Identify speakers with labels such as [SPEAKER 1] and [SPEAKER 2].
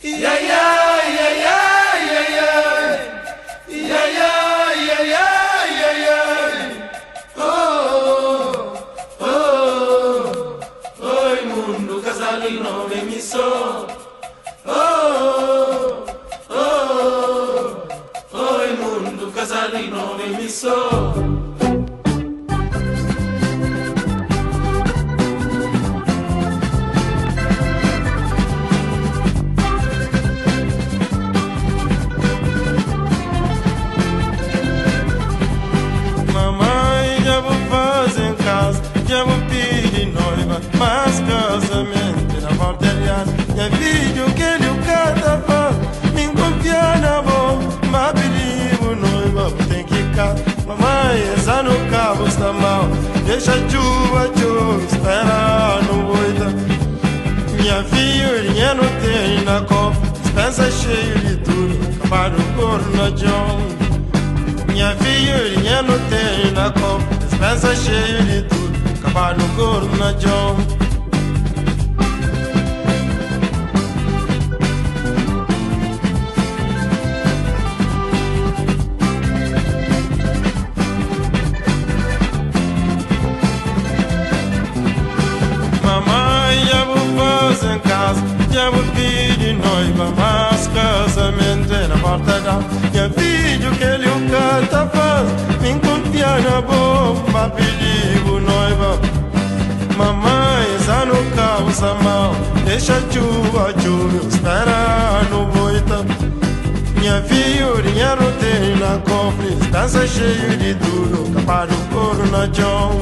[SPEAKER 1] Yeah, yeah, yeah, yeah, yeah, yeah. Yeah, yeah, yeah, yeah, yeah, yeah. Oh, oh, oi mundo casalino vem mi so. Oh, oh, oi mundo casalino vem mi so.
[SPEAKER 2] Já vou pedir noiva, mas casamento na volteriana. Já vídeo que ele o canta, me confia na boa, mas perigo noiva, tem que cá. Mamãe, essa no cabo está mal, deixa a chuva, espera no oita. Minha filha não tem na copa, dispensa cheio de tudo, acabar o corno na John. Minha filha não tem na copa, dispensa cheio de tudo, acabar no corno na John. Mamãe, já vou fazer em casa, já vou pedir noiva, mas casamento é na porta da minha filho que ele o canta faz, me confia na bomba, perigo noiva. Mamãe, já no causa mal, deixa a chuva, espera no boita. Minha filha não tem na cofre, dança cheio de tudo, capaz do couro na John.